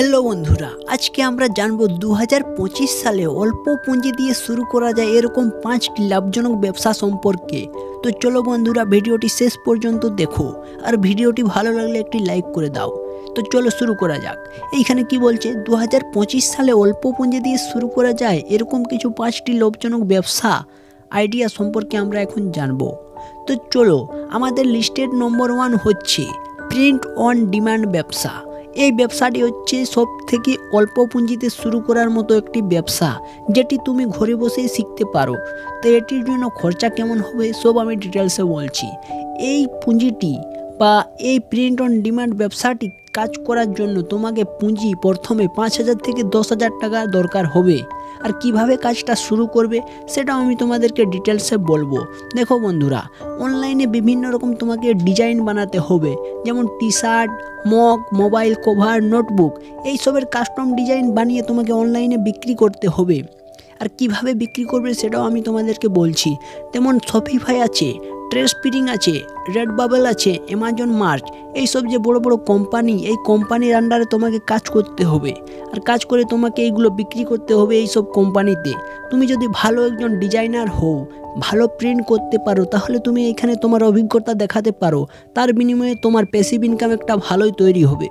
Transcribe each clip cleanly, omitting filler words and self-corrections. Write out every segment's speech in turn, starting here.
Hello বন্ধুরা, আজকে আমরা জানবো 2025 সালে অল্প পুঁজি দিয়ে শুরু করা যায় এরকম 5টি লাভজনক ব্যবসা সম্পর্কে। তো চলো বন্ধুরা, ভিডিওটি শেষ পর্যন্ত দেখো আর ভিডিওটি ভালো লাগলে একটি লাইক করে দাও। তো চলো শুরু করা যাক। এইখানে কি বলছে, 2025 সালে অল্প পুঁজি দিয়ে শুরু করা যায় এরকম কিছু 5টি লাভজনক ব্যবসা আইডিয়া সম্পর্কে আমরা এখন জানবো। তো চলো, আমাদের লিস্টের নম্বর 1 হচ্ছে প্রিন্ট অন ডিমান্ড ব্যবসা। এই ব্যবসাটি হচ্ছে সব থেকে অল্প পুঁজিতে শুরু করার মতো একটি ব্যবসা, যেটি তুমি ঘরে বসেই শিখতে পারো। তো এটির জন্য খরচা কেমন হবে সব আমি ডিটেলসে বলছি। এই পুঁজিটি বা এই প্রিন্ট অন ডিমান্ড ব্যবসাটি কাজ করার জন্য তোমাকে পুঁজি প্রথমে 5,000 থেকে 10,000 টাকা দরকার হবে। আর কিভাবে কাজটা শুরু করবে সেটাও আমি তোমাদেরকে ডিটেলসে বলবো। দেখো বন্ধুরা, অনলাইনে বিভিন্ন রকম তোমাকে ডিজাইন বানাতে হবে, যেমন T shirt, mug, mobile cover, notebook, এইসবের কাস্টম ডিজাইন বানিয়ে তোমাকে অনলাইনে বিক্রি করতে হবে। আর কিভাবে বিক্রি করবে সেটাও আমি তোমাদেরকে বলছি। যেমন শপিফাই আছে, ট্রেসপিরিং আছে, রেড বাবেল আছে, অ্যামাজন মার্চ, এইসব যে বড় বড় কোম্পানি, এই কোম্পানির আন্ডারে তোমাকে কাজ করতে হবে। আর কাজ করে তোমাকে এইগুলো বিক্রি করতে হবে এইসব কোম্পানিতে। তুমি যদি ভালো একজন ডিজাইনার হও, ভালো প্রিন্ট করতে পারো, তাহলে তুমি এখানে তোমার অভিজ্ঞতা দেখাতে পারো। তার বিনিময়ে তোমার প্যাসিভ ইনকাম একটা ভালোই তৈরি হবে।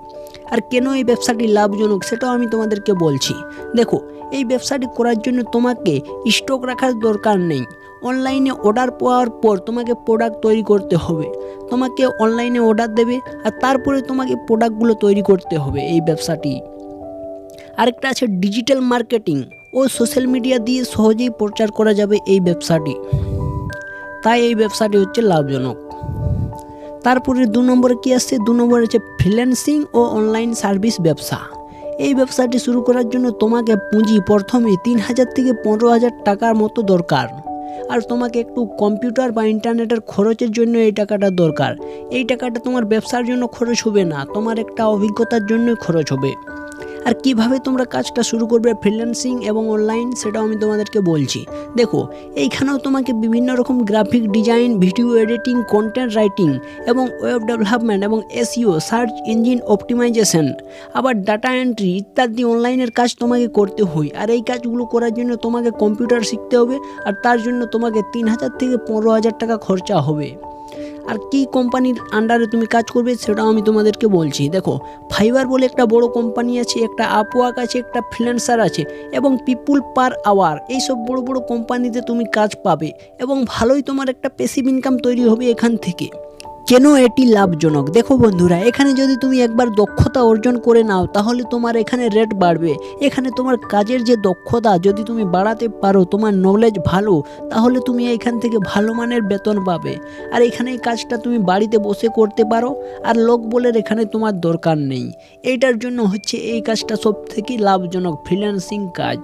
আর কেন এই ব্যবসাটি লাভজনক সেটাও আমি তোমাদেরকে বলছি। দেখো, এই ব্যবসাটি করার জন্য তোমাকে স্টক রাখার দরকার নেই। অনলাইনে অর্ডার পাওয়ার পর তোমাকে প্রোডাক্ট তৈরি করতে হবে। তোমাকে অনলাইনে অর্ডার দেবে আর তারপরে তোমাকে প্রোডাক্টগুলো তৈরি করতে হবে এই ব্যবসাটি। আরেকটা আছে ডিজিটাল মার্কেটিং ও সোশ্যাল মিডিয়া দিয়ে সহজেই প্রচার করা যাবে এই ব্যবসাটি। তাই এই ব্যবসাটি হচ্ছে লাভজনক। তারপরে 2 নম্বরে কি আসছে, 2 নম্বরে হচ্ছে ফ্রিল্যান্সিং ও অনলাইন সার্ভিস ব্যবসা। এই ব্যবসাটি শুরু করার জন্য তোমাকে পুঁজি প্রথমে 3,000 থেকে 15,000 টাকার মতো দরকার। আর তোমাকে একটু কম্পিউটার বা ইন্টারনেটের খরচের জন্য এই টাকাটা দরকার। এই টাকাটা তোমার ব্যবসার জন্য খরচ হবে না, তোমার একটা অভিজ্ঞতার জন্যই খরচ হবে। আর কিভাবে তোমরা কাজটা শুরু করবে ফ্রিল্যান্সিং এবং অনলাইন সেটাও আমি তোমাদেরকে বলছি। দেখো, এইখানেও তোমাকে বিভিন্ন রকম graphic design, video editing, content writing এবং ওয়েব ডেভেলপমেন্ট এবং এসইও, সার্চ ইঞ্জিন অপটিমাইজেশন, আবার ডাটা এন্ট্রি ইত্যাদি অনলাইনের কাজ তোমাকে করতে হয়। আর এই কাজগুলো করার জন্য তোমাকে কম্পিউটার শিখতে হবে। আর তার জন্য তোমাকে 3,000 থেকে 15,000 টাকা খরচা হবে। আর কি কোম্পানির আন্ডারে তুমি কাজ করবে সেটাও আমি তোমাদেরকে বলছি। দেখো, ফাইবার বলে একটা বড় কোম্পানি আছে, একটা আপওয়ার্ক আছে, একটা ফ্রিল্যান্সার আছে এবং পিপুল পার আওয়ার, এইসব বড় বড় কোম্পানিতে তুমি কাজ পাবে এবং ভালোই তোমার একটা প্যাসিভ ইনকাম তৈরি হবে এখান থেকে। কেন এটি লাভজনক? দেখো বন্ধুরা, এখানে যদি তুমি একবার দক্ষতা অর্জন করে নাও তাহলে তোমার এখানে রেট বাড়বে। এখানে তোমার কাজের যে দক্ষতা যদি তুমি বাড়াতে পারো, তোমার নলেজ ভালো, তাহলে তুমি এখান থেকে ভালো মানের বেতন পাবে। আর এখানে এই কাজটা তুমি বাড়িতে বসে করতে পারো, আর লোক বলে এখানে তোমার দরকার নেই। এইটার জন্য হচ্ছে এই কাজটা সব থেকে লাভজনক ফ্রিল্যান্সিং কাজ।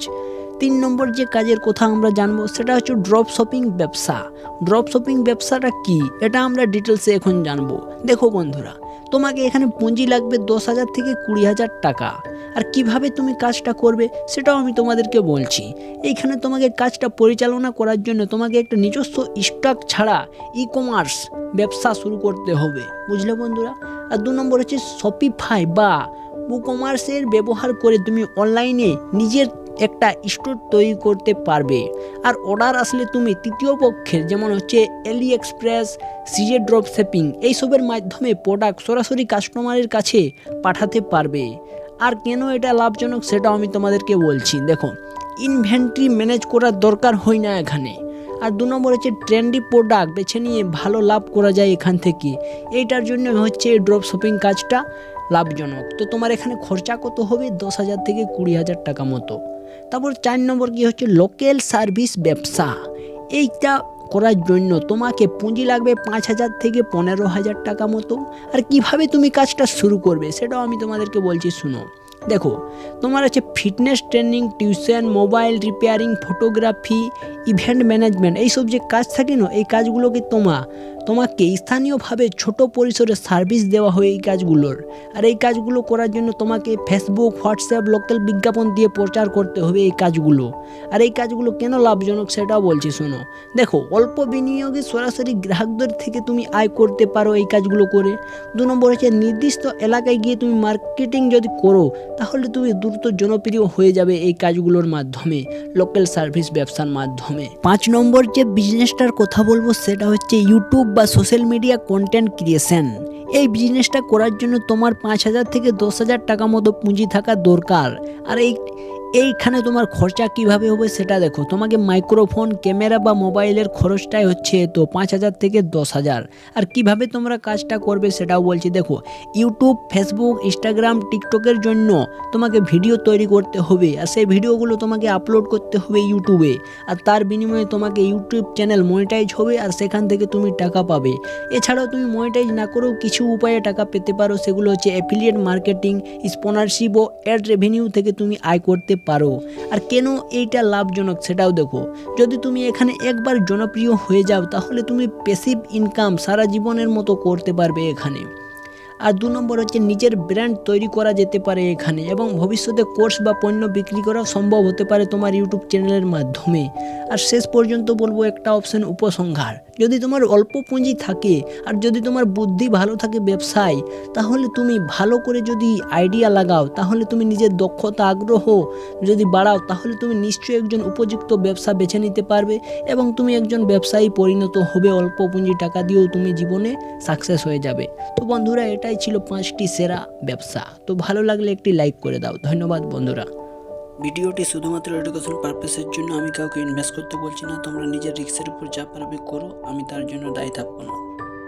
3 নম্বর যে কাজের কথা আমরা জানবো সেটা হচ্ছে ড্রপ শপিং ব্যবসা। ড্রপ শপিং ব্যবসাটা কি এটা আমরা ডিটেলসে এখন জানবো। দেখো বন্ধুরা, তোমাকে এখানে পুঁজি লাগবে 10,000 থেকে 20,000 টাকা। আর কিভাবে তুমি কাজটা করবে সেটাও আমি তোমাদেরকে বলছি। এইখানে তোমাকে কাজটা পরিচালনা করার জন্য তোমাকে একটা নিজস্ব স্টক ছাড়া ই কমার্স ব্যবসা শুরু করতে হবে, বুঝলে বন্ধুরা। আর 2 নম্বর হচ্ছে শপিফাই বা ই-কমার্সের ব্যবহার করে তুমি অনলাইনে নিজের একটা স্টোর তৈরি করতে পারবে। আর অর্ডার আসলে তুমি তৃতীয় পক্ষের, যেমন হচ্ছে এলি এক্সপ্রেস, সিজে ড্রপ শিপিং, এইসবের মাধ্যমে প্রোডাক্ট সরাসরি কাস্টমারের কাছে পাঠাতে পারবে। আর কেন এটা লাভজনক সেটাও আমি তোমাদেরকে বলছি। দেখো, ইনভেন্টরি ম্যানেজ করার দরকার হয় না এখানে। আর 2 নম্বর হচ্ছে ট্রেন্ডি প্রোডাক্ট বেছে নিয়ে ভালো লাভ করা যায় এখান থেকে। এইটার জন্য হচ্ছে ড্রপ শপিং কাজটা লাভজনক। তো তোমার এখানে খরচা কত হবে? 10,000 থেকে 20,000 টাকা মতো। তারপর 4 নম্বর কি হচ্ছে লোকাল সার্ভিস ব্যবসা। এইটা করার জন্য তোমাকে পুঁজি লাগবে 5,000 থেকে 15,000 টাকা মতো। আর কিভাবে তুমি কাজটা শুরু করবে সেটাও আমি তোমাদেরকে বলছি, শুনো। দেখো, তোমার আছে fitness training, tuition, mobile repairing, photography, event management, এইসব যে কাজ থাকে না, এই কাজগুলোকে তোমাকে স্থানীয়ভাবে ছোট পরিসরে সার্ভিস দেওয়া হয় এই কাজগুলোর। আর এই কাজগুলো করার জন্য তোমাকে ফেসবুক, হোয়াটসঅ্যাপ, লোকাল বিজ্ঞাপন দিয়ে প্রচার করতে হবে এই কাজগুলো। আর এই কাজগুলো কেন লাভজনক সেটাও বলছি শোনো। দেখো, অল্প বিনিয়োগে সরাসরি গ্রাহকদের থেকে তুমি আয় করতে পারো এই কাজগুলো করে। 2 নম্বর হচ্ছে নির্দিষ্ট এলাকায় গিয়ে তুমি মার্কেটিং যদি করো তাহলে তুমি দ্রুত জনপ্রিয় হয়ে যাবে এই কাজগুলোর মাধ্যমে, লোকাল সার্ভিস ব্যবসার মাধ্যমে। 5 নম্বর যে বিজনেসটার কথা বলবো সেটা হচ্ছে ইউটিউব বা সোশ্যাল মিডিয়া কন্টেন্ট ক্রিয়েশন। এই বিজনেসটা করার জন্য তোমার 5,000 থেকে 10,000 টাকা মতো পুঁজি থাকা দরকার। আর এইখানে তোমার খরচা কিভাবে হবে সেটা দেখো। তোমাকে মাইক্রোফোন, ক্যামেরা বা মোবাইলের খরচটাই হচ্ছে তো 5,000 থেকে 10,000। আর কিভাবে তোমরা কাজটা করবে সেটাও বলছি। দেখো, ইউটিউব, ফেসবুক, ইনস্টাগ্রাম, টিকটকের জন্য তোমাকে ভিডিও তৈরি করতে হবে। আর সেই ভিডিওগুলো তোমাকে আপলোড করতে হবে ইউটিউবে। আর তার বিনিময়ে তোমাকে ইউটিউব চ্যানেল মনিটাইজ হবে আর সেখান থেকে তুমি টাকা পাবে। এছাড়াও তুমি মনিটাইজ না করেও কিছু উপায়ে টাকা পেতে পারো। সেগুলো হচ্ছে অ্যাফিলিয়েট মার্কেটিং, স্পন্সরশিপ ও অ্যাড রেভিনিউ থেকে তুমি আয় করতে পারো। আর কেন এইটা লাভজনক সেটাও দেখো। যদি তুমি এখানে একবার জনপ্রিয় হয়ে যাও তাহলে তুমি প্যাসিভ ইনকাম সারা জীবনের মতো করতে পারবে এখানে। আর 2 নম্বর হচ্ছে নিজের ব্র্যান্ড তৈরি করা যেতে পারে এখানে, এবং ভবিষ্যতে কোর্স বা পণ্য বিক্রি করা সম্ভব হতে পারে তোমার ইউটিউব চ্যানেলের মাধ্যমে। আর শেষ পর্যন্ত বলবো একটা অপশন উপসংহার। যদি তোমার অল্প পুঁজি থাকে আর যদি তোমার বুদ্ধি ভালো থাকে ব্যবসায়, তাহলে তুমি ভালো করে যদি আইডিয়া লাগাও, তাহলে তুমি নিজের দক্ষতা, আগ্রহ যদি বাড়াও, তাহলে তুমি নিশ্চয়ই একজন উপযুক্ত ব্যবসা বেছে নিতে পারবে এবং তুমি একজন ব্যবসায়ী পরিণত হবে। অল্প পুঁজি টাকা দিয়েও তুমি জীবনে সাকসেস হয়ে যাবে। তো বন্ধুরা, এটাই ছিল 5টি সেরা ব্যবসা। তো ভালো লাগলে একটি লাইক করে দাও। ধন্যবাদ বন্ধুরা। ভিডিওটি শুধুমাত্র এডুকেশন পারপাসের জন্য, আমি কাউকে ইনভেস্ট করতে বলছি না। তোমরা নিজের রিস্কের উপর যা পারবে করো, আমি তার জন্য দায়ী থাকবো না।